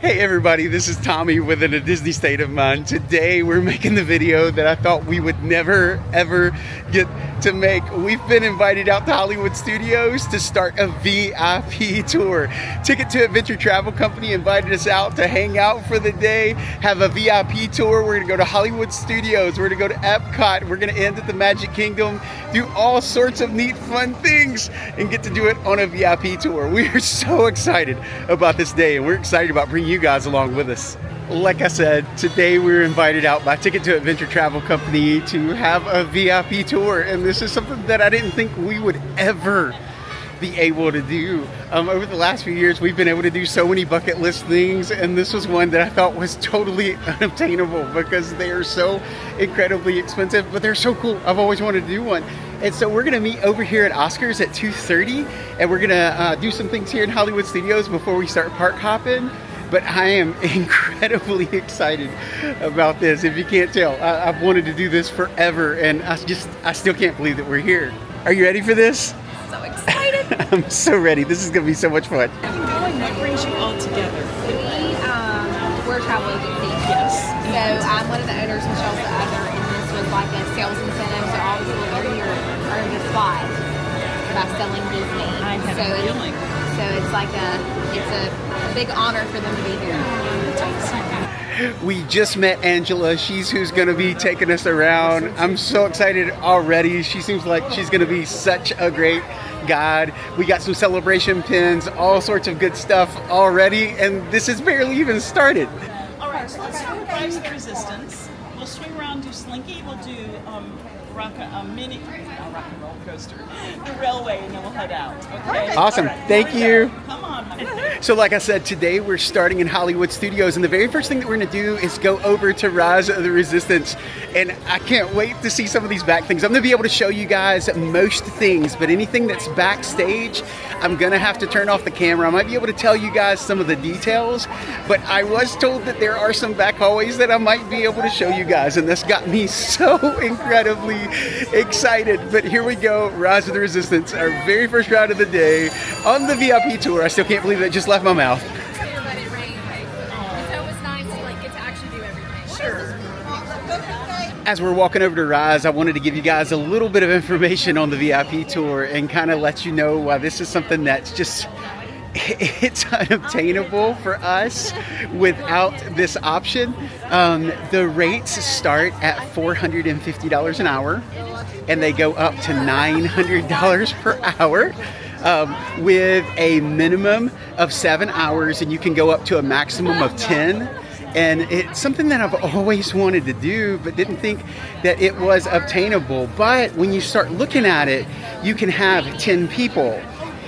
Hey everybody, this is Tommy with A Disney State of Mind. Today we're making the video that I thought we would never ever get to make. We've been invited out to Hollywood Studios to start a VIP tour. Ticket to Adventure Travel Company invited us out to hang out for the day, have a VIP tour. We're gonna go to Hollywood Studios, we're gonna go to Epcot, we're gonna end at the Magic Kingdom, do all sorts of neat fun things and get to do it on a VIP tour. We are so excited about this day and we're excited about bringing you guys along with us. Like I said, today we were invited out by Ticket to Adventure Travel Company to have a VIP tour, and this is something that I didn't think we would ever be able to do. Over the last few years, we've been able to do so many bucket list things, and this was one that I thought was totally unobtainable because they are so incredibly expensive, but they're so cool. I've always wanted to do one. And so we're gonna meet over here at Oscars at 2:30, and we're gonna do some things here in Hollywood Studios before we start park hopping. But I am incredibly excited about this. If you can't tell, I've wanted to do this forever, and I still can't believe that we're here. Are you ready for this? So excited. I'm so ready. This is gonna be so much fun. What brings you all together? We're a travel agency. Yes. So I'm one of the owners, Michelle's the other, and this was like a sales incentive. So all the people that are here are in the spot by selling Disney. I have a feeling. So it's like it's a big honor for them to be here. We just met Angela. She's who's going to be taking us around. I'm so excited already. She seems like she's going to be such a great guide. We got some celebration pins, all sorts of good stuff already, and this is barely even started. All right, so let's do Rise of the Resistance. We'll swing around, do Slinky. We'll do rock and roll coaster, the railway, and then we'll head out. Okay. Awesome. Right, Thank you. Come on. So like I said, today we're starting in Hollywood Studios, and the very first thing that we're going to do is go over to Rise of the Resistance, and I can't wait to see some of these back things. I'm going to be able to show you guys most things, but anything that's backstage, I'm going to have to turn off the camera. I might be able to tell you guys some of the details, but I was told that there are some back hallways that I might be able to show you guys, and this got me so incredibly excited. But here we go, Rise of the Resistance, our very first ride of the day on the VIP tour. I still can't believe that just left my mouth. But it rained. And so it was nice to get to actually do everything. Sure. As we're walking over to Rise, I wanted to give you guys a little bit of information on the VIP tour and kind of let you know why this is something that's just, it's unobtainable for us without this option. The rates start at $450 an hour, and they go up to $900 per hour. With a minimum of 7 hours, and you can go up to a maximum of 10. And it's something that I've always wanted to do, but didn't think that it was obtainable. But when you start looking at it, you can have 10 people.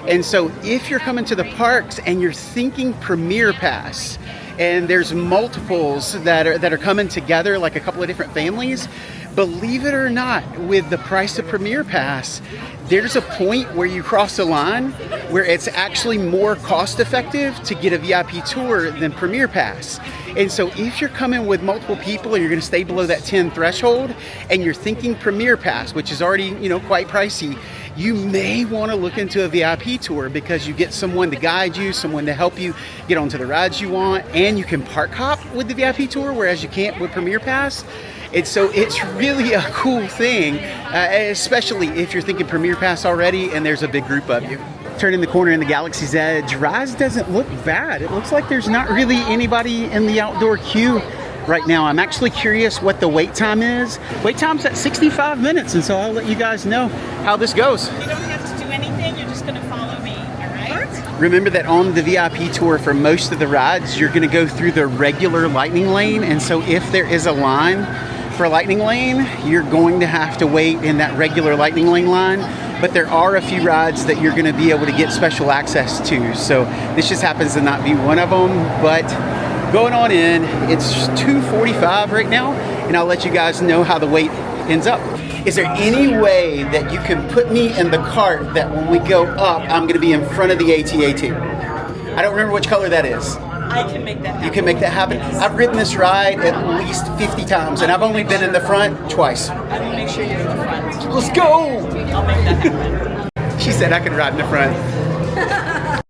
And so if you're coming to the parks and you're thinking Premier Pass, and there's multiples that are coming together, like a couple of different families, believe it or not, with the price of Premier Pass, there's a point where you cross the line where it's actually more cost effective to get a VIP tour than Premier Pass. And so if you're coming with multiple people and you're going to stay below that 10 threshold and you're thinking Premier Pass, which is already, quite pricey, you may want to look into a VIP tour because you get someone to guide you, someone to help you get onto the rides you want, and you can park hop with the VIP tour, whereas you can't with Premier Pass. And so it's really a cool thing, especially if you're thinking Premier Pass already and there's a big group of you. Turning the corner in the Galaxy's Edge, Rise doesn't look bad. It looks like there's not really anybody in the outdoor queue right now. I'm actually curious what the wait time is. Wait time's at 65 minutes, and so I'll let you guys know how this goes. You don't have to do anything. You're just going to follow me, all right? Remember that on the VIP tour for most of the rides, you're going to go through the regular lightning lane, and so if there is a line for lightning lane, you're going to have to wait in that regular lightning lane line. But there are a few rides that you're going to be able to get special access to. So this just happens to not be one of them. But going on in, it's 2:45 right now, and I'll let you guys know how the wait ends up. Is there any way that you can put me in the cart that when we go up, I'm going to be in front of the AT-AT? I don't remember which color that is. I can make that happen. You can make that happen? Yes. I've ridden this ride at least 50 times, and I've only been in the front twice. I will make sure you're in the front. Let's go! I'll make that happen. She said I could ride in the front.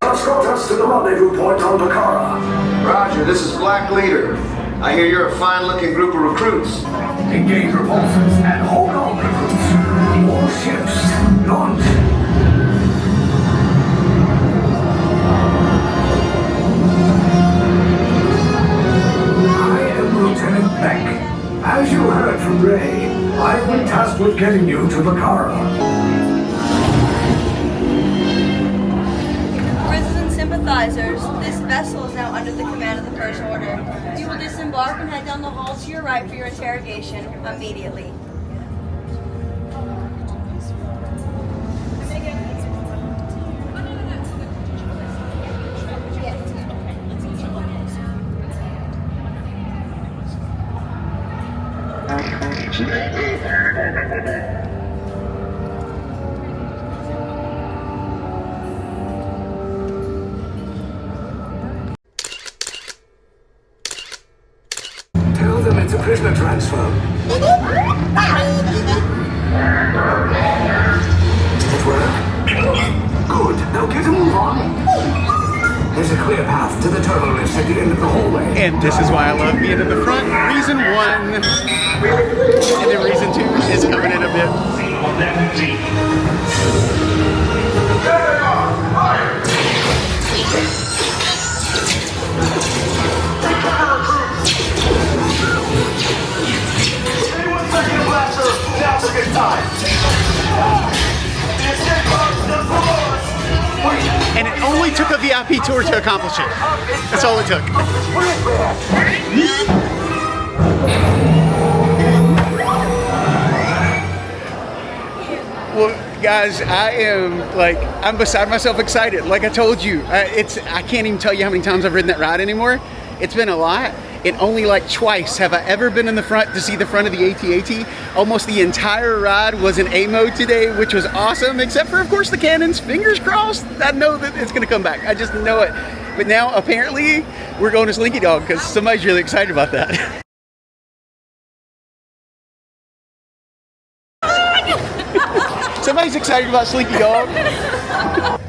Escort us to the rendezvous point on Takara. Roger this is Black Leader. I hear you're a fine-looking group of recruits. Engage repulsors and hold on, recruits. All ships, launch. I am Lieutenant Beck. As you heard from Ray, I've been tasked with getting you to Vakara. Resident sympathizers, this vessel is now under the command of the First Order. You will disembark and head down the hall to your right for your interrogation immediately. Tell them it's a prisoner transfer. Did it work? Good. Now get a move on. There's a clear path to the turbo lifts at the end of the hallway. And this is why I love being in the front. Reason 1, and then reason 2 is coming in a bit. Now's a good time. And it only took a VIP tour to accomplish it. That's all it took. Well, guys, I'm beside myself excited. Like I told you, I can't even tell you how many times I've ridden that ride anymore. It's been a lot. And only like twice have I ever been in the front to see the front of the AT-AT. Almost the entire ride was in A mode today, which was awesome, except for, of course, the cannons. Fingers crossed. I know that it's gonna come back. I just know it. But now, apparently, we're going to Slinky Dog because somebody's really excited about that. Somebody's excited about Slinky Dog.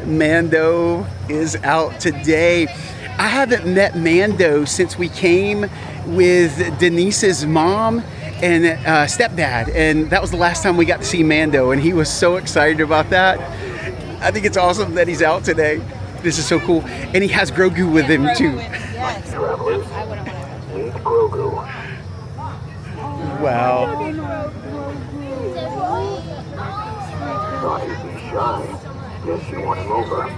Mando is out today. I haven't met Mando since we came with Denise's mom and stepdad, and that was the last time we got to see Mando, and he was so excited about that. I think it's awesome that he's out today. This is so cool. And he has Grogu with him too. Yes. Meet Grogu. Wow. Thought he'd be shy. Guess you won him over.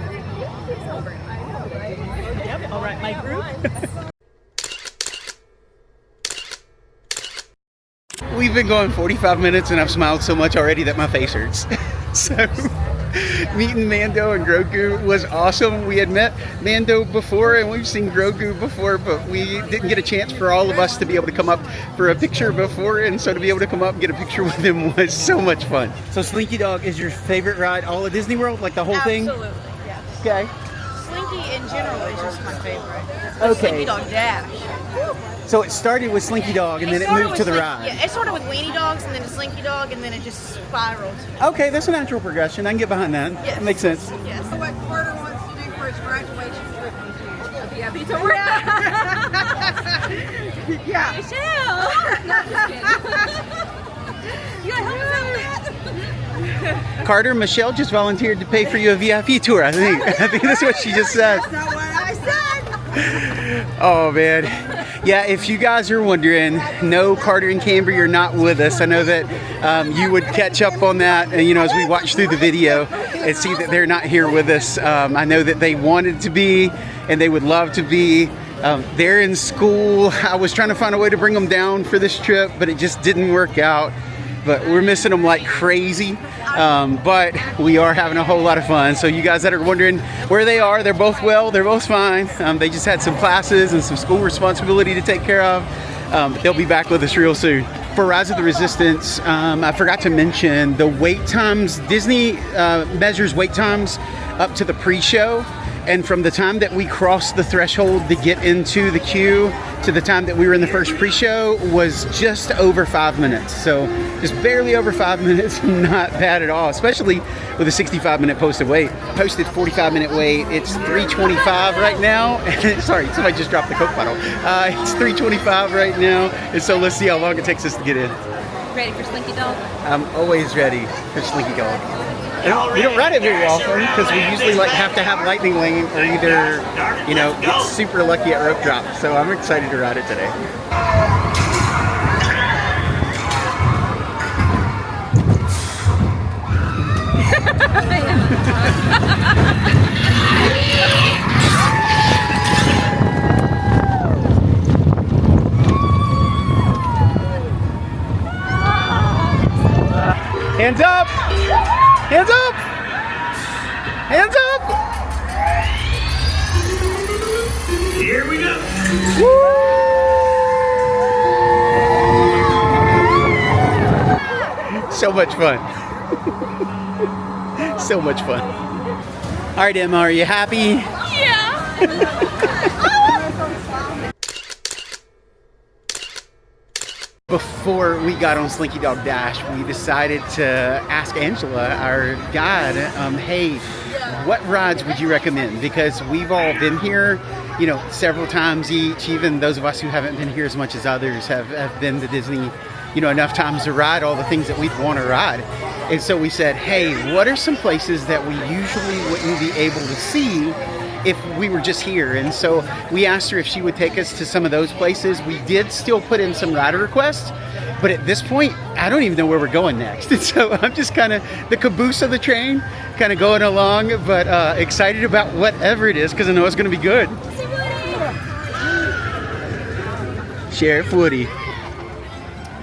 Yep, all right, my group. We've been going 45 minutes and I've smiled so much already that my face hurts. So meeting Mando and Grogu was awesome. We had met Mando before and we've seen Grogu before, but we didn't get a chance for all of us to be able to come up for a picture before, and so to be able to come up and get a picture with him was so much fun. So Slinky Dog is your favorite ride all of Disney World, like the whole thing? Absolutely, yes. Okay. Slinky in general is just my favorite. Okay. Slinky Dog Dash. So it started with Slinky Dog and then it moved to the ride. Yeah, it started with Weenie Dogs and then to Slinky Dog and then it just spiraled. Okay, that's a natural progression. I can get behind that. Yes. That makes sense. Yes. What Carter wants to do for his graduation trip is a VIP tour. Yeah. Michelle! You gotta help us out with that? Carter, Michelle just volunteered to pay for you a VIP tour, I think. I think that's what she just said. That's not what I said. Oh, man. Yeah, if you guys are wondering, no, Carter and Cambry are not with us. I know that you would catch up on that, you know, as we watch through the video and see that they're not here with us. I know that they wanted to be and they would love to be. They're in school. I was trying to find a way to bring them down for this trip, but it just didn't work out. But we're missing them like crazy. But we are having a whole lot of fun. So you guys that are wondering where they are, they're both well, they're both fine. They just had some classes and some school responsibility to take care of. But they'll be back with us real soon. For Rise of the Resistance, I forgot to mention the wait times. Disney measures wait times up to the pre-show. And from the time that we cross the threshold to get into the queue to the time that we were in the first pre-show was just over 5 minutes. So just barely over 5 minutes, not bad at all, especially with a 65-minute posted wait. Posted 45-minute wait, it's 3:25 right now. Sorry, somebody just dropped the Coke bottle. It's 3:25 right now, and so let's see how long it takes us to get in. Ready for Slinky Dog? I'm always ready for Slinky Dog. We don't ride it very often because we usually like have to have lightning lane or either, you know, get super lucky at rope drop. So I'm excited to ride it today. Hands up! Hands up! Hands up! Here we go. Woo! So much fun. So much fun. All right, Emma, are you happy? Yeah. Before we got on Slinky Dog Dash, we decided to ask Angela, our guide, hey, what rides would you recommend? Because we've all been here, you know, several times each. Even those of us who haven't been here as much as others have been to Disney, you know, enough times to ride all the things that we'd want to ride. And so we said, hey, what are some places that we usually wouldn't be able to see if we were just here? And so we asked her if she would take us to some of those places. We did still put in some rider requests, but at this point, I don't even know where we're going next. And so I'm just kind of the caboose of the train, kind of going along, but excited about whatever it is because I know it's going to be good. Sheriff Woody.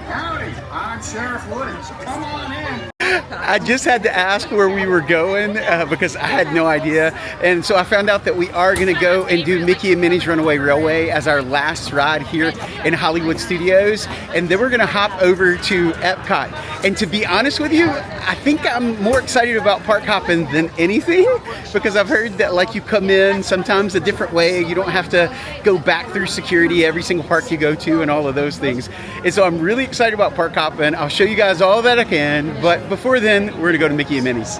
Howdy, I'm Sheriff Woody. Come on in. I just had to ask where we were going because I had no idea. And so I found out that we are going to go and do Mickey and Minnie's Runaway Railway as our last ride here in Hollywood Studios. And then we're going to hop over to Epcot. And to be honest with you, I think I'm more excited about park hopping than anything because I've heard that like you come in sometimes a different way. You don't have to go back through security every single park you go to and all of those things. And so I'm really excited about park hopping. I'll show you guys all that I can. But before then, we're gonna go to Mickey and Minnie's.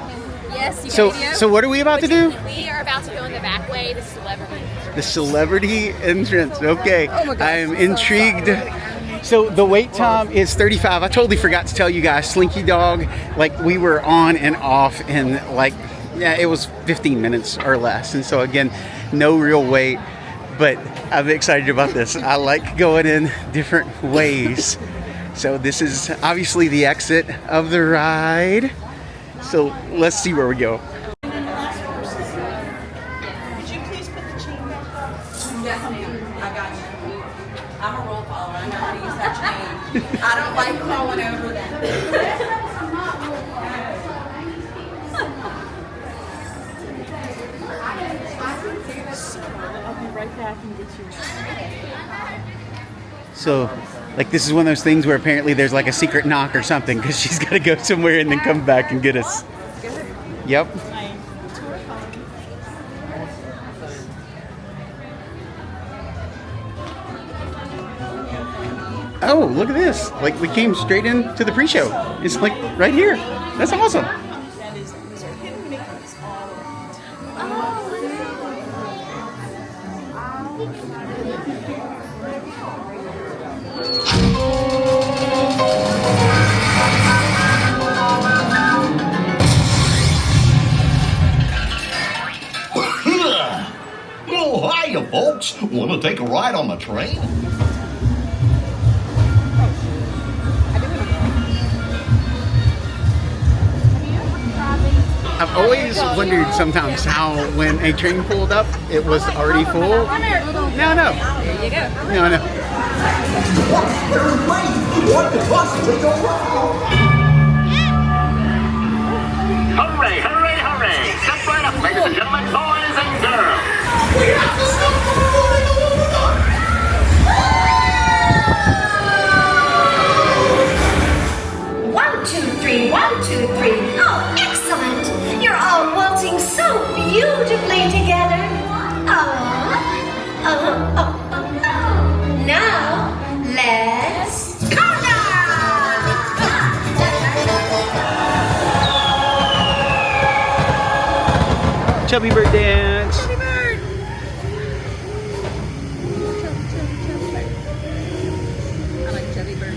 Yes, you So guys. what are we about to do? We are about to go in the back way, the celebrity. The celebrity entrance. Okay, Oh my gosh, I am I'm so intrigued. So the wait time is 35. I totally forgot to tell you guys, Slinky Dog, like we were on and off in like, yeah, it was 15 minutes or less. And so again, no real wait, but I'm excited about this. I like going in different ways. So this is obviously the exit of the ride. So let's see where we go. Would you please put the chain back up? Yes, ma'am. I got you. I'm a rule follower. I know how to use that chain. I don't like crawling over them. I'll be right back and get you. So, like, this is one of those things where apparently there's like a secret knock or something because she's got to go somewhere and then come back and get us. Yep. My tour phone. Oh, look at this. Like, we came straight into the pre-show. It's like right here. That's awesome. That is, these are hidden Mickeys all around. Oh, hiya, folks. Want to take a ride on the train? I've always wondered sometimes how when a train pulled up, it was already full. No, no. There you go. No, no. What could possibly go wrong? Hooray, hooray, hooray. Step right up, ladies and gentlemen, boys and girls. One, two, three, 1, 2, 3. Oh, excellent! You're all waltzing so beautifully together. Oh. Chubby Bird dance. Chubby Bird. I like Chubby Bird.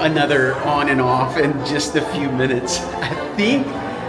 Another on and off in just a few minutes. I think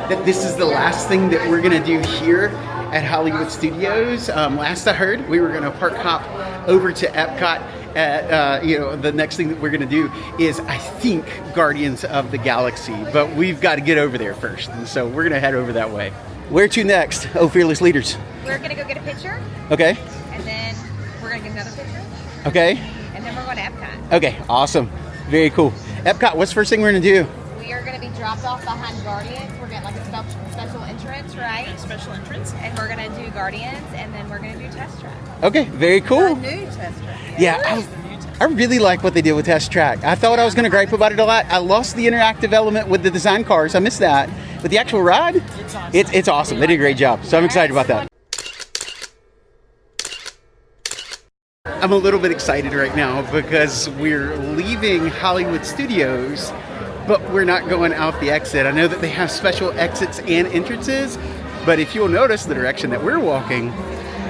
that this is the last thing that we're gonna do here at Hollywood Studios. Last I heard, we were gonna park hop over to Epcot. The next thing that we're gonna do is, I think, Guardians of the Galaxy, but we've got to get over there first, and so we're gonna head over that way. Where to next? Oh, fearless leaders. We're gonna go get a picture, Okay. and then we're gonna get another picture, Okay. and then we're going to Epcot. Okay. Awesome. Very cool. Epcot. What's the first thing we're gonna do? We are gonna be dropped off behind Guardians. We're getting like a special entrance, right? Special entrance. And we're gonna do Guardians, and then we're gonna do Test Track. Okay. Very A cool. new test track. Yeah. I really like what they did with Test Track. I thought I was going to gripe about it a lot. I lost the interactive element with the design cars. I missed that. But the actual ride, it's awesome. They did a great job. So I'm excited about that. I'm a little bit excited right now because we're leaving Hollywood Studios, but we're not going out the exit. I know that they have special exits and entrances, but if you'll notice, the direction that we're walking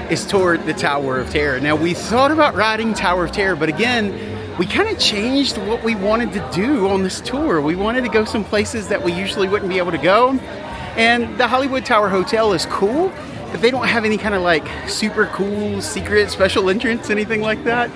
is toward the Tower of Terror. Now, we thought about riding Tower of Terror, but again, we kind of changed what we wanted to do on this tour. We wanted to go some places that we usually wouldn't be able to go. And the Hollywood Tower Hotel is cool, but they don't have any kind of like super cool secret special entrance, anything like that.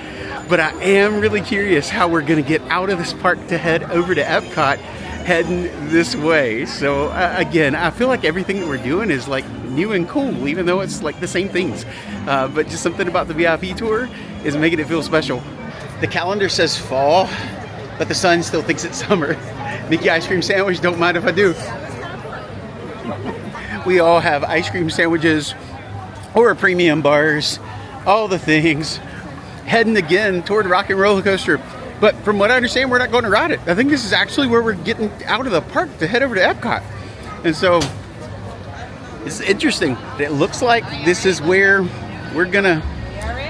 But I am really curious how we're gonna get out of this park to head over to Epcot, heading this way. So again, I feel like everything that we're doing is like new and cool, even though it's like the same things. But just something about the VIP tour is making it feel special. The calendar says fall, but the sun still thinks it's summer. Mickey ice cream sandwich, don't mind if I do. We all have ice cream sandwiches or premium bars, all the things. Heading again toward Rock and Roller Coaster. But from what I understand, we're not going to ride it. I think this is actually where we're getting out of the park to head over to Epcot. And so it's interesting. It looks like this is where we're gonna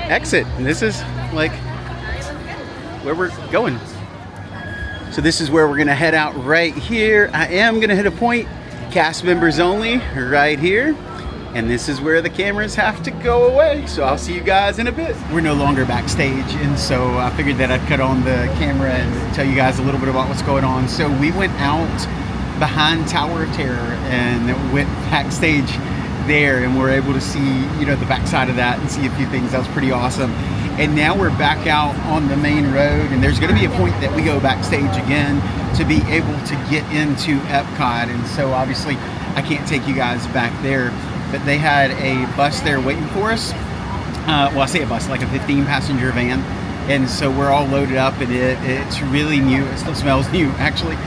exit. And this is like where we're going. So this is where we're gonna head out right here. I am gonna hit a point, cast members only, right here. And this is where the cameras have to go away. So I'll see you guys in a bit. We're no longer backstage, and so I figured that I'd cut on the camera and tell you guys a little bit about what's going on. So we went out behind Tower of Terror and went backstage there, and we're able to see, you know, the backside of that and see a few things. That was pretty awesome. And now we're back out on the main road, and there's going to be a point that we go backstage again to be able to get into Epcot. And so obviously I can't take you guys back there, but they had a bus there waiting for us. Well, I say a bus, like a 15-passenger van. And so we're all loaded up, and it's really new. It still smells new, actually.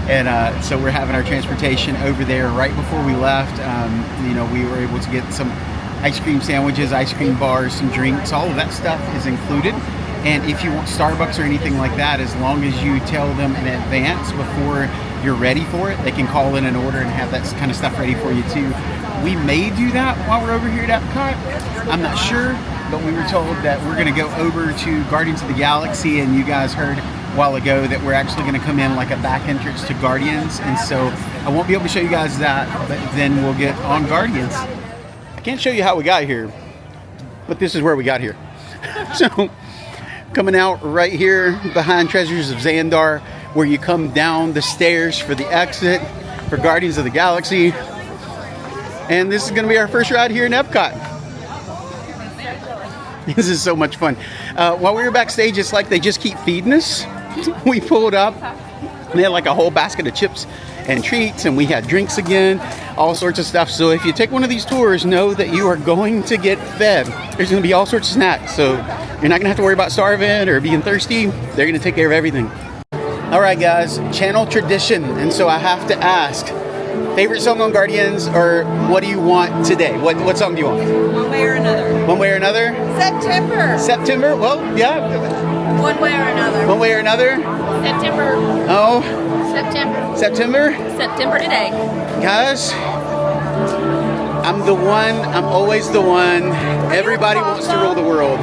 And so we're having our transportation over there right before we left. You know, we were able to get some ice cream sandwiches, ice cream bars, some drinks. All of that stuff is included. And if you want Starbucks or anything like that, as long as you tell them in advance before you're ready for it, they can call in an order and have that kind of stuff ready for you too. We may do that while we're over here at Epcot. I'm not sure, but we were told that we're going to go over to Guardians of the Galaxy, and you guys heard a while ago that we're actually going to come in like a back entrance to Guardians, and so I won't be able to show you guys that, but then we'll get on Guardians. I can't show you how we got here, but this is where we got here. So coming out right here behind Treasures of Xandar, where you come down the stairs for the exit for Guardians of the Galaxy. And this is going to be our first ride here in Epcot. This is so much fun. While we were backstage, it's like they just keep feeding us. We pulled up, and they had like a whole basket of chips and treats, and we had drinks again, all sorts of stuff. So if you take one of these tours, know that you are going to get fed. There's going to be all sorts of snacks, so you're not going to have to worry about starving or being thirsty. They're going to take care of everything. All right, guys, channel tradition, and so I have to ask, favorite song on Guardians, or what do you want today? What song do you want? One way or another. One way or another? September. September? Well, yeah. One way or another. One way or another? September. Oh, September. September? September today. Guys, I'm the one. I'm always the one. Everybody wants to rule the world.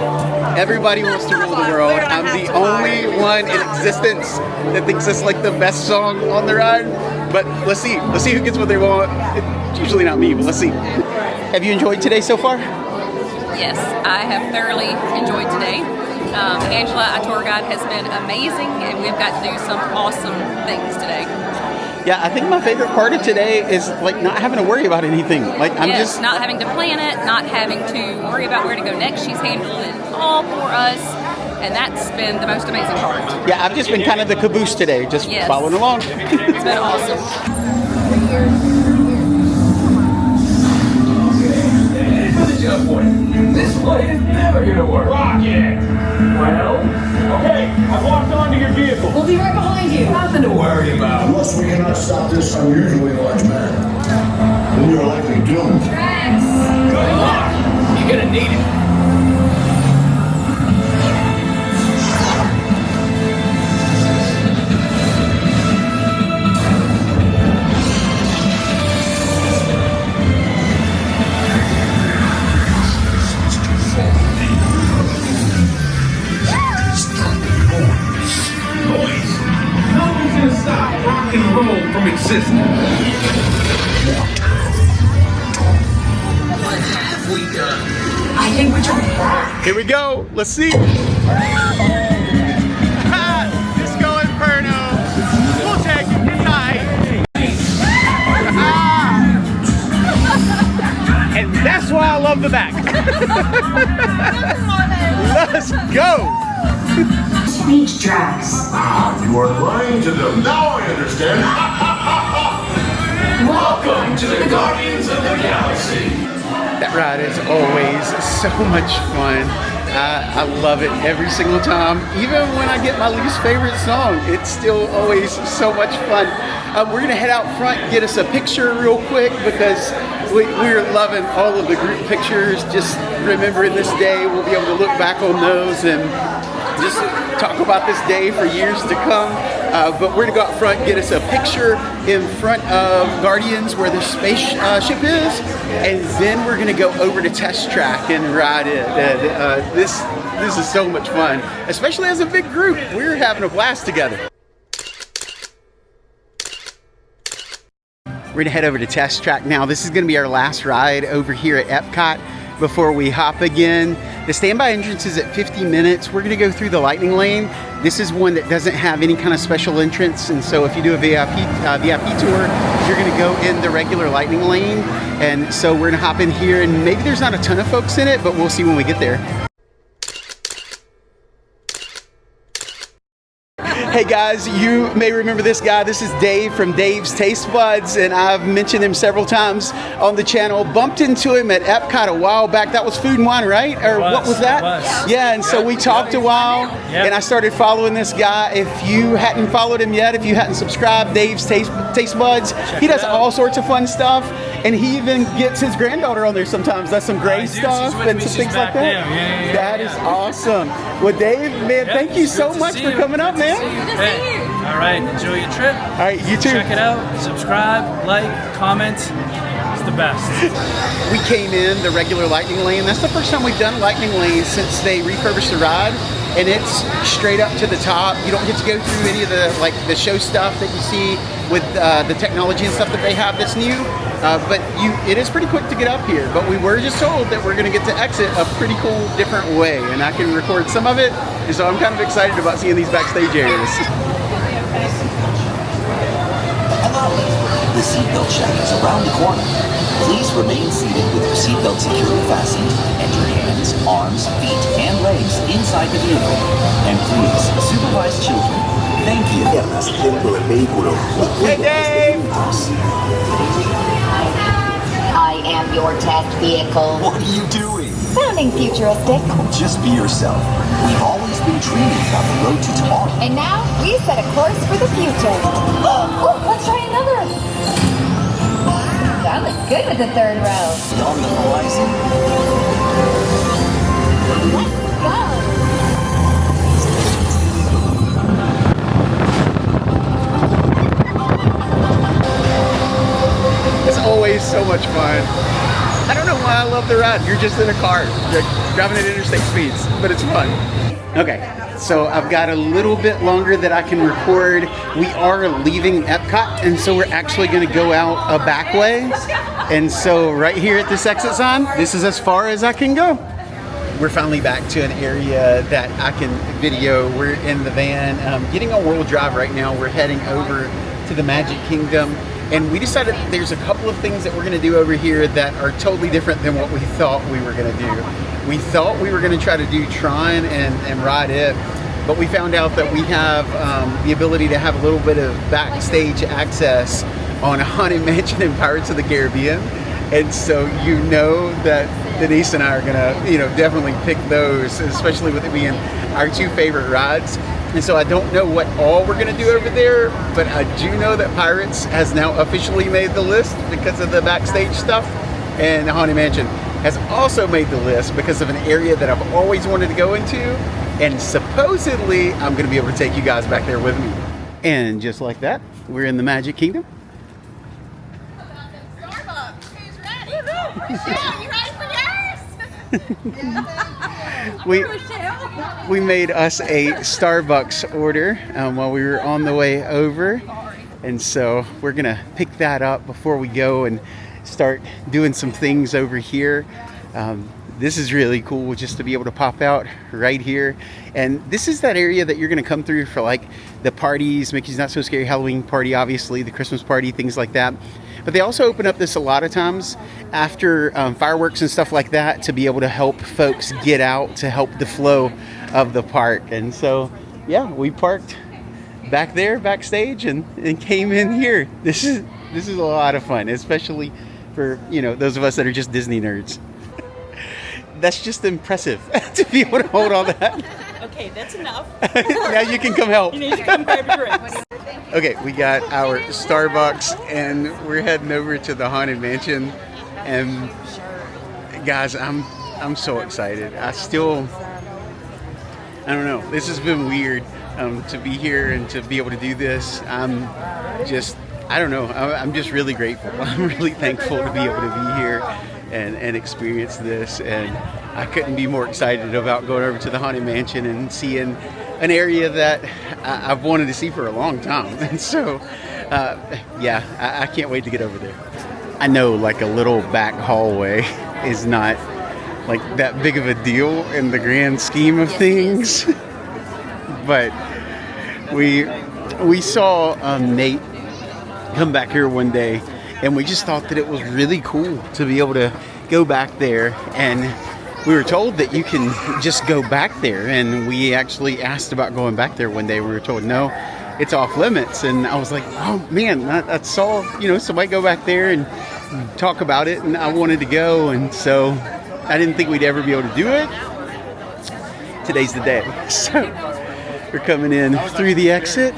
Everybody wants to rule the world. I'm the only one in existence that thinks it's like the best song on the ride. But let's see. Let's see who gets what they want. It's usually not me, but let's see. Have you enjoyed today so far? Yes, I have thoroughly enjoyed today. Angela, our tour guide, has been amazing, and we've got to do some awesome things today. Yeah, I think my favorite part of today is like not having to worry about anything. Like I'm Yes, just not having to plan it, not having to worry about where to go next. She's handled it all for us, and that's been the most amazing part. Yeah, I've just been kind of the caboose today, just Yes. following along. It's been awesome. This play is never gonna work. Rocket! Well, Okay, I've walked onto your vehicle. We'll be right behind you. nothing to worry about. Unless we cannot stop this unusually large man, then you're likely doomed. Good luck. You're gonna need it. Nothing's gonna stop rock and roll from existing. What have we done? I think we're trying back. Here we go. Let's see. Disco Inferno. We'll take it. It's and that's why I love the back. Let's go. Speech drugs. You are lying to them. Now I understand. Welcome to the Guardians of the Galaxy. That ride is always so much fun. I love it every single time. Even when I get my least favorite song, it's still always so much fun. We're gonna head out front, get us a picture real quick because we're loving all of the group pictures. Just remembering this day, we'll be able to look back on those and just talk about this day for years to come. But we're gonna go out front, get us a picture in front of Guardians where the spaceship is, and then we're gonna go over to Test Track and ride it. This is so much fun, especially as a big group. We're having a blast together. We're gonna head over to Test Track now. This is gonna be our last ride over here at Epcot before we hop again. The standby entrance is at 50 minutes. We're gonna go through the Lightning Lane. This is one that doesn't have any kind of special entrance, and so if you do a VIP tour, you're gonna go in the regular Lightning Lane. And so we're gonna hop in here, and maybe there's not a ton of folks in it, but we'll see when we get there. Hey guys, you may remember this guy. This is Dave from Dave's Taste Buds, and I've mentioned him several times on the channel. Bumped into him at Epcot a while back. That was Food and Wine, right? Or what was that? Yeah, and so we talked a while, and I started following this guy. If you hadn't followed him yet, if you hadn't subscribed, Dave's Taste Buds, he does all sorts of fun stuff, and he even gets his granddaughter on there sometimes. That's some great stuff and some things like that. That is awesome. Well, Dave, man, thank you so much for coming up, man. Hey, all right, enjoy your trip. All right, you too. Check it out, subscribe, like, comment. It's the best. We came in the regular Lightning Lane. That's the first time we've done Lightning Lane since they refurbished the ride, and it's straight up to the top. You don't get to go through any of the show stuff that you see with the technology and stuff that they have that's new. But it is pretty quick to get up here. But we were just told that we're going to get to exit a pretty cool, different way, and I can record some of it. And so I'm kind of excited about seeing these backstage areas. The seatbelt check is around the corner. Please remain seated with your seatbelt securely fastened and your hands, arms, feet, and legs inside the vehicle. And please supervise children. Thank you. Hey, Dave! I am your test vehicle. What are you doing? Sounding futuristic. Just be yourself. We've always been dreaming about the road to tomorrow. And now we set a course for the future. Oh, let's try another. That looks good with the third row. Beyond the horizon. Let's go. It's always so much fun. I don't know why I love the ride. You're just in a car, like, driving at interstate speeds, but it's fun. Okay, So I've got a little bit longer that I can record. We are leaving Epcot, and so we're actually going to go out a back way. And so right here at this exit sign, this is as far as I can go. We're finally back to an area that I can video. We're in the van, getting on World Drive right now. We're heading over to the Magic Kingdom. And we decided there's a couple of things that we're going to do over here that are totally different than what we thought we were going to do. We thought we were going to try to do Tron and ride it, but we found out that we have the ability to have a little bit of backstage access on Haunted Mansion and Pirates of the Caribbean. And so you know that Denise and I are going to, definitely pick those, especially with it being our two favorite rides. And so I don't know what all we're going to do over there, but I do know that Pirates has now officially made the list because of the backstage stuff. And the Haunted Mansion has also made the list because of an area that I've always wanted to go into. And supposedly I'm going to be able to take you guys back there with me. And just like that, we're in the Magic Kingdom. Starbucks, who's ready? Michelle, you ready for yours? We made us a Starbucks order while we were on the way over, and so we're gonna pick that up before we go and start doing some things over here. This is really cool just to be able to pop out right here, and this is that area that you're gonna come through for like the parties, Mickey's Not So Scary Halloween party, obviously the Christmas party, things like that. But they also open up this a lot of times after fireworks and stuff like that to be able to help folks get out, to help the flow of the park. And so, yeah, we parked back there backstage and came in here. This is a lot of fun, especially for, those of us that are just Disney nerds. That's just impressive to be able to hold all that. Okay, that's enough. Now you can come help. You need to come grab your drinks. Okay, we got our Starbucks and we're heading over to the Haunted Mansion. And guys, I'm so excited. I don't know. This has been weird to be here and to be able to do this. I'm just really grateful. I'm really thankful to be able to be here and experience this. And I couldn't be more excited about going over to the Haunted Mansion and seeing an area that I've wanted to see for a long time. And so, I can't wait to get over there. I know like a little back hallway is not like that big of a deal in the grand scheme of things. But we saw Nate come back here one day, and we just thought that it was really cool to be able to go back there. And we were told that you can just go back there, and we actually asked about going back there one day. We were told no, it's off limits. And I was like, oh man, I saw somebody go back there and talk about it, and I wanted to go. And so I didn't think we'd ever be able to do it. Today's the day. So we're coming in through the exit,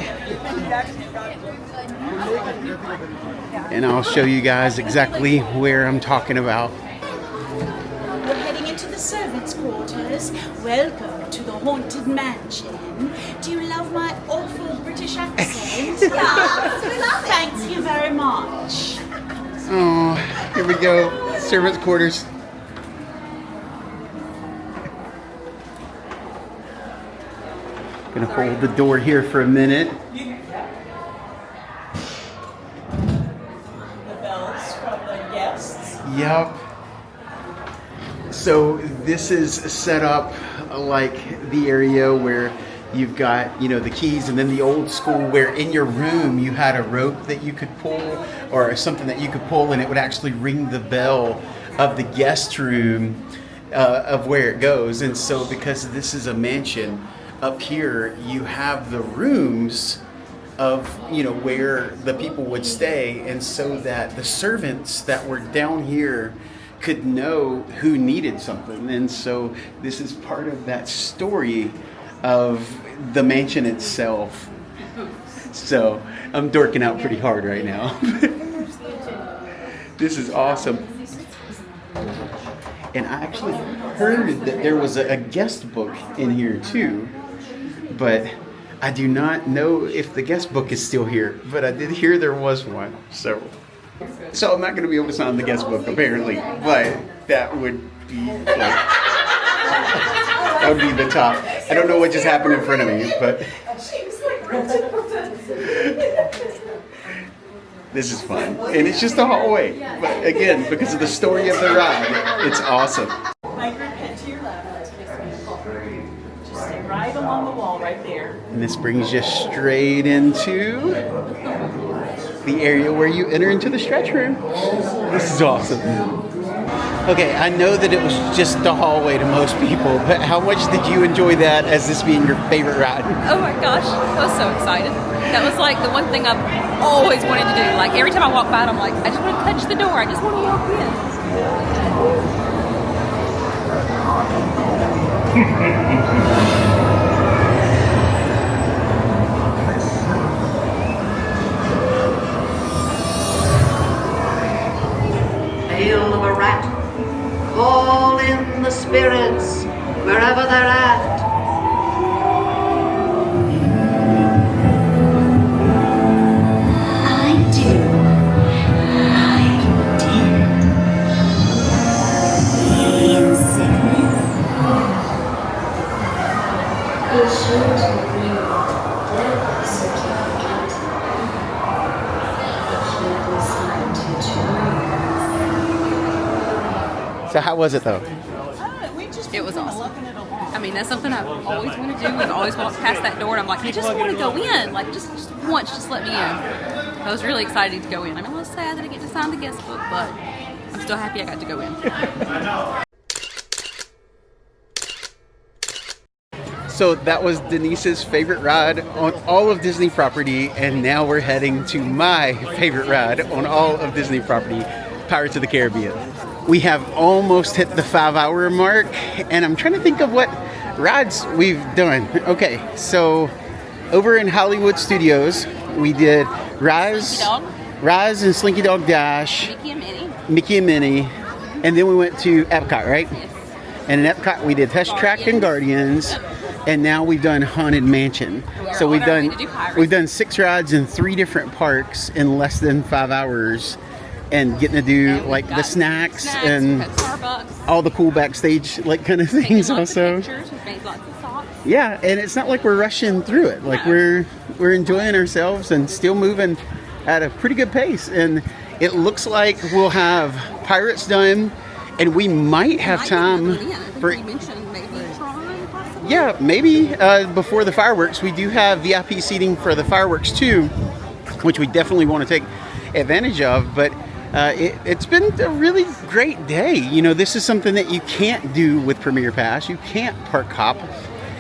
and I'll show you guys exactly where I'm talking about. We're heading into the servants' quarters. Welcome to the Haunted Mansion. Do you love my awful British accent? Yes, we love it. Thank you very much. Oh, here we go. Servants' quarters. Gonna hold the door here for a minute. The bells from the guests. Yep. So this is set up like the area where you've got, the keys, and then the old school where in your room you had a rope that you could pull or something that you could pull, and it would actually ring the bell of the guest room of where it goes. And so because this is a mansion, up here you have the rooms of where the people would stay, and so that the servants that were down here could know who needed something. And so this is part of that story of the mansion itself. So I'm dorking out pretty hard right now. This is awesome. And I actually heard that there was a guest book in here too, but I do not know if the guest book is still here, but I did hear there was one. So I'm not going to be able to sign the guest book apparently, but that would be the top. I don't know what just happened in front of me, but this is fun. And it's just a hallway. But again, because of the story of the ride, it's awesome. My group head to your left. Just stay right along the wall right there. And this brings you straight into the area where you enter into the stretch room. This is awesome. Okay, I know that it was just the hallway to most people, but how much did you enjoy that as this being your favorite ride? Oh my gosh, I was so excited. That was like the one thing I've always wanted to do. Like every time I walk by it, I'm like, I just want to touch the door. I just want to walk in. Hail of a rat. Call in the spirits wherever they're at. I do. I did. In sickness. Be sure to bring that certificate. If you decide to join. So how was it though? It was awesome. I mean, that's something I've always wanted to do. I've always walked past that door and I'm like, I just want to go in. Like, just once, just let me in. I was really excited to go in. I'm a little sad that I get to sign the guest book, but I'm still happy I got to go in. So that was Denise's favorite ride on all of Disney property, and now we're heading to my favorite ride on all of Disney property, Pirates of the Caribbean. We have almost hit the 5-hour mark, and I'm trying to think of what rides we've done. Okay, so over in Hollywood Studios, we did Rise and Slinky Dog Dash, Mickey and Minnie, and then we went to Epcot, right? Yes. And in Epcot, we did Test Track and Guardians, and now we've done Haunted Mansion. So we've done 6 rides in 3 different parks in less than 5 hours. And getting to do like the snacks and all the cool backstage like kind of things also. Yeah, and it's not like we're rushing through it. Like we're enjoying ourselves and still moving at a pretty good pace. And it looks like we'll have Pirates done, and we might have time for. Yeah, maybe before the fireworks. We do have VIP seating for the fireworks too, which we definitely want to take advantage of. But it's been a really great day. You know, this is something that you can't do with Premier Pass. You can't park hop.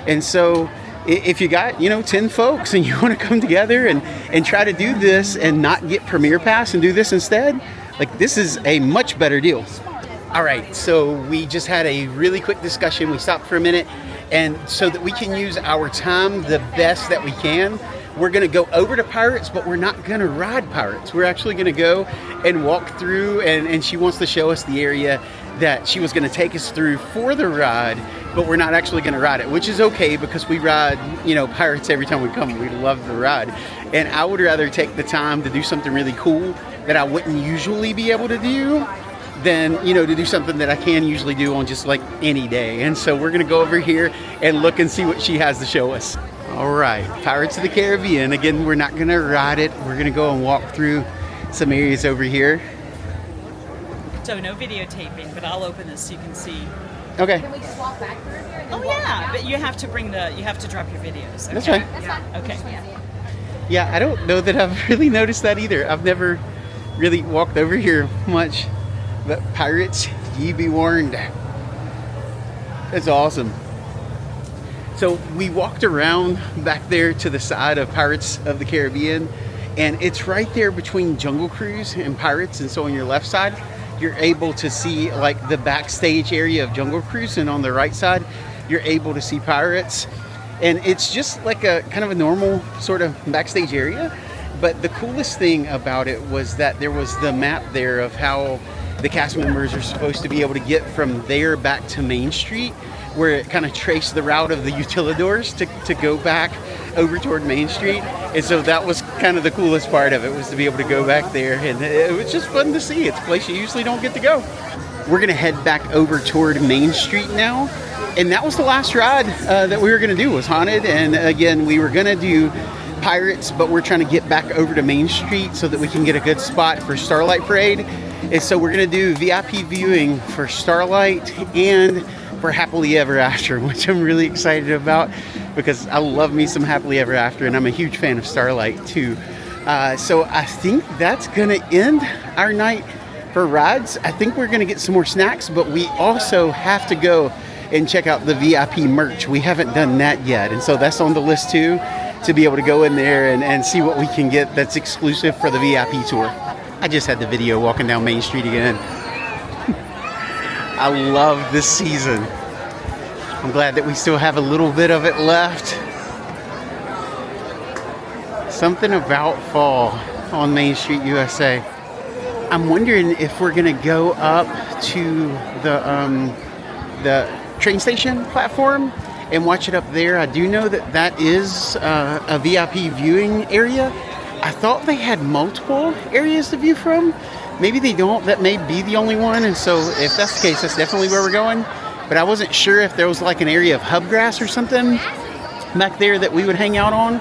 And so if you got, 10 folks and you want to come together and try to do this and not get Premier Pass and do this instead, like this is a much better deal. All right, so we just had a really quick discussion. We stopped for a minute, and so that we can use our time the best that we can, we're going to go over to Pirates, but we're not going to ride Pirates. We're actually going to go and walk through, and she wants to show us the area that she was going to take us through for the ride, but we're not actually going to ride it, which is okay because we ride, Pirates every time we come. We love the ride. And I would rather take the time to do something really cool that I wouldn't usually be able to do than, to do something that I can usually do on just like any day. And so we're going to go over here and look and see what she has to show us. All right, Pirates of the Caribbean. Again, we're not going to ride it. We're going to go and walk through some areas over here. So no videotaping, but I'll open this so you can see. Okay. Can we swap back through here? Oh yeah, but you have to drop your videos. Okay? That's fine. Okay. Yeah, I don't know that I've really noticed that either. I've never really walked over here much. But Pirates, ye be warned. It's awesome. So we walked around back there to the side of Pirates of the Caribbean, and it's right there between Jungle Cruise and Pirates. And so on your left side, you're able to see like the backstage area of Jungle Cruise, and on the right side, you're able to see Pirates. And it's just like a kind of a normal sort of backstage area. But the coolest thing about it was that there was the map there of how the cast members are supposed to be able to get from there back to Main Street, where it kind of traced the route of the utilidors to go back over toward Main Street. And so that was kind of the coolest part of it, was to be able to go back there. And it was just fun to see. It's a place you usually don't get to go. we're gonna head back over toward Main Street now. And that was the last ride that we were gonna do, was Haunted. And again, we were gonna do Pirates, but we're trying to get back over to Main Street so that we can get a good spot for Starlight Parade. And so we're gonna do VIP viewing for Starlight and for Happily Ever After, which I'm really excited about because I love me some Happily Ever After, and I'm a huge fan of Starlight too. So I think that's gonna end our night for rides. I think we're gonna get some more snacks, but we also have to go and check out the VIP merch. We haven't done that yet, and so that's on the list too, to be able to go in there and see what we can get that's exclusive for the VIP tour. I just had the video walking down Main Street again. I love this season. I'm glad that we still have a little bit of it left. Something about fall on Main Street, USA. I'm wondering if we're gonna go up to the train station platform and watch it up there. I do know that that is a VIP viewing area. I thought they had multiple areas to view from. Maybe they don't. That may be the only one. And so if that's the case, that's definitely where we're going. But I wasn't sure if there was like an area of hubgrass or something back there that we would hang out on.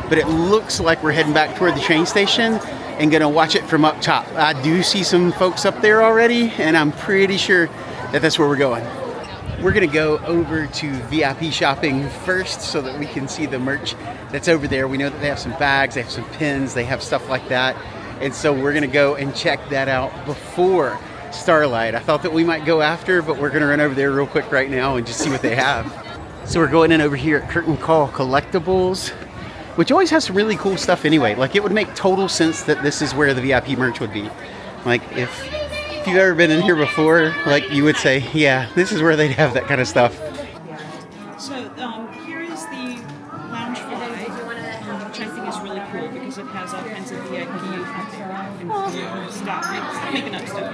But it looks like we're heading back toward the train station and gonna watch it from up top. I do see some folks up there already, and I'm pretty sure that that's where we're going. We're gonna go over to VIP shopping first so that we can see the merch that's over there. We know that they have some bags, they have some pins, they have stuff like that. And so we're gonna go and check that out before Starlight. I thought that we might go after, but we're gonna run over there real quick right now and just see what they have. So we're going in over here at Curtain Call Collectibles, which always has some really cool stuff anyway. Like, it would make total sense that this is where the VIP merch would be. Like, if you've ever been in here before, like, you would say, yeah, this is where they'd have that kind of stuff. So here is the lounge ride, which I think is really cool because it has all kinds of VIP stuff. Stop making up stuff,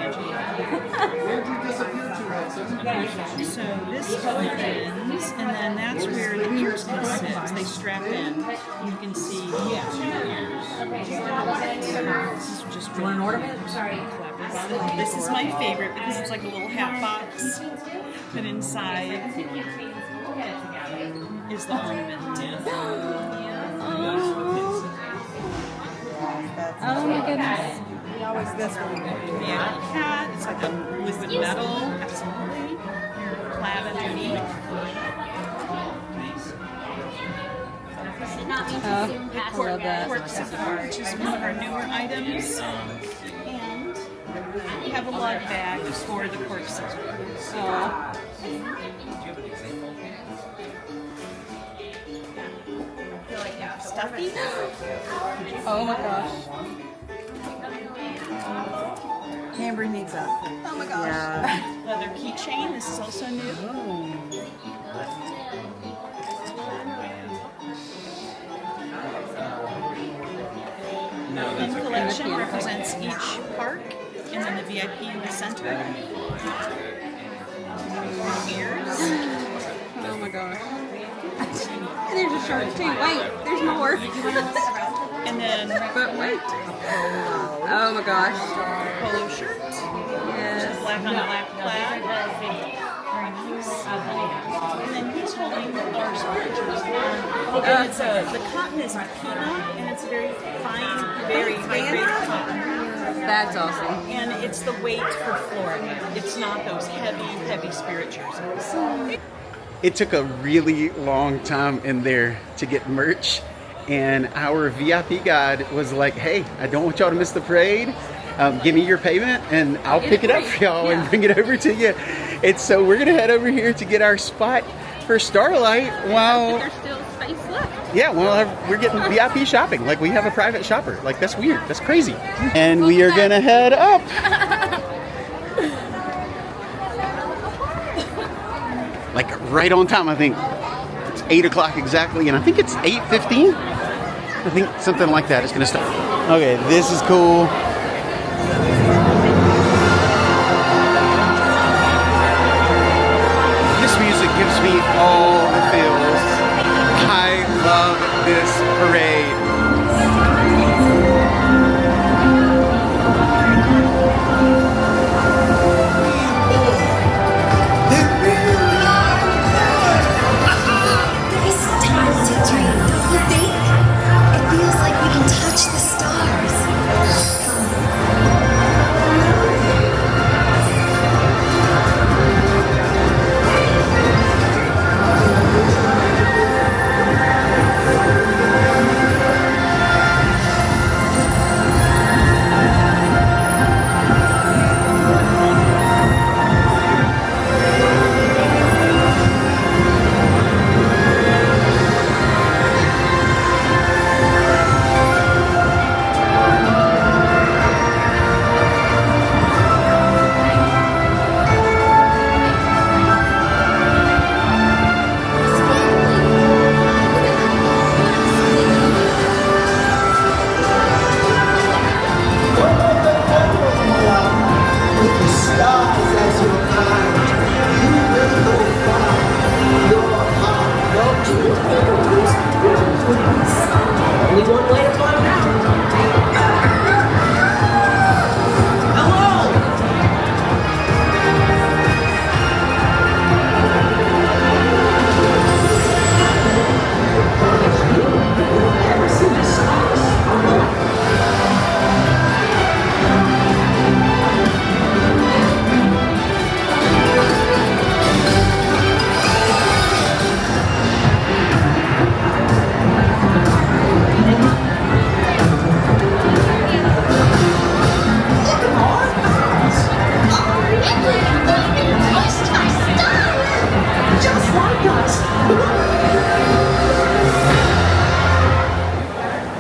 So this opens, and then that's where the ears can sit. They strap in. You can see. This is just really an ornament. Sorry. This is my favorite because it's like a little hat box, but inside is the ornament. Oh my goodness. Always this one. Yeah, cat. It's like a liquid metal. Absolutely. You're clad underneath. I love that. Cork Safari, which is one of our newer items. And we have a lug bag for the cork Safari. Stuffy? Oh my gosh. Camber needs that. Oh my gosh. Yeah. Leather keychain. This is also new. The pin collection represents each park, and then the VIP in the center. Ears. Oh my gosh. There's a shark too. Wait, there's more. And then, but wait. Oh my gosh. Polo shirt. Yes. Black on black plaid. Very nice. And then he's holding our sponges. And it's the cotton is peanut, and it's very fine, very high-grade cotton. That's awesome. And it's the weight for Florida. It's not those heavy spirit jerseys. It took a really long time in there to get merch, and our VIP guide was like, hey, I don't want y'all to miss the parade. Give me your payment and I'll pick it up for y'all and bring it over to you. And so we're gonna head over here to get our spot for Starlight while there's still space left. Yeah, well, we're getting VIP shopping. Like, we have a private shopper. Like, that's weird. That's crazy. And we are gonna head up. Like, right on time, I think. It's 8 o'clock exactly, and I think it's 8:15. I think something like that is gonna start. Okay, this is cool. This music gives me all the feels. I love this parade.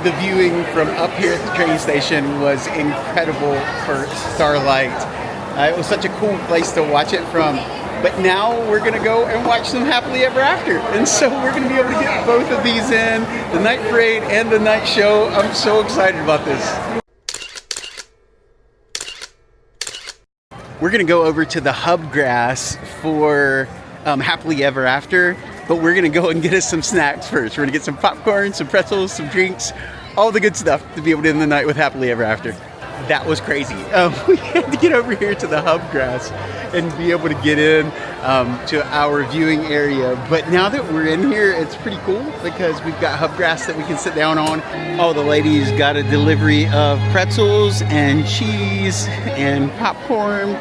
The viewing from up here at the train station was incredible for Starlight. It was such a cool place to watch it from. But now we're going to go and watch some Happily Ever After. And so we're going to be able to get both of these in, the night parade and the night show. I'm so excited about this. We're going to go over to the Hub Grass for Happily Ever After. But we're going to go and get us some snacks first. We're going to get some popcorn, some pretzels, some drinks, all the good stuff to be able to end the night with Happily Ever After. That was crazy. We had to get over here to the Hub Grass and be able to get in to our viewing area. But now that we're in here, it's pretty cool because we've got Hub Grass that we can sit down on. All the ladies got a delivery of pretzels and cheese and popcorn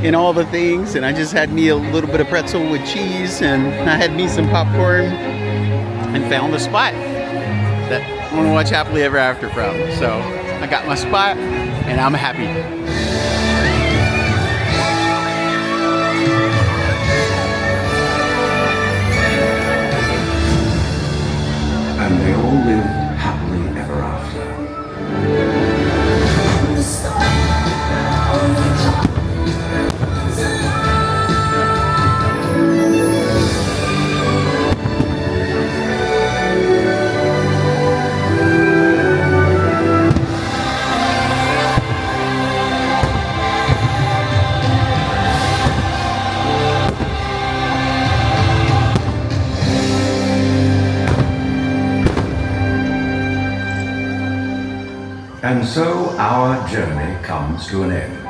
and all the things. And I just had me a little bit of pretzel with cheese, and I had me some popcorn and found the spot that I want to watch Happily Ever After from. So I got my spot and I'm happy. And they all lived happily ever after. And so our journey comes to an end,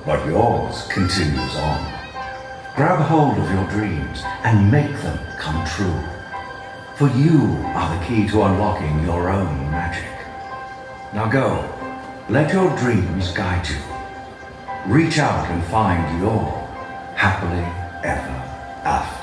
but yours continues on. Grab hold of your dreams and make them come true. For you are the key to unlocking your own magic. Now go, let your dreams guide you. Reach out and find your happily ever after.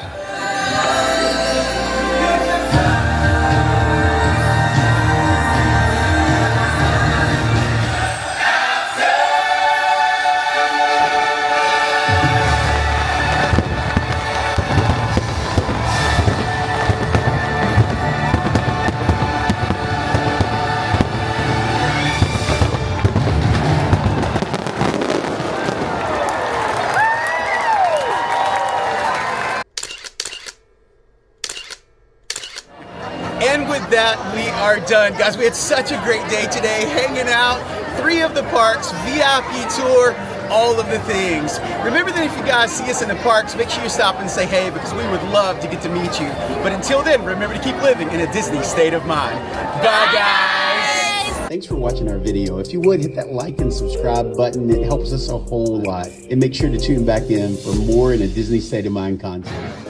And with that, we are done. Guys, we had such a great day today, hanging out, 3 of the parks, VIP tour, all of the things. Remember that if you guys see us in the parks, make sure you stop and say hey, because we would love to get to meet you. But until then, remember to keep living in a Disney state of mind. Bye, guys. Thanks for watching our video. If you would, hit that like and subscribe button. It helps us a whole lot. And make sure to tune back in for more in a Disney state of mind content.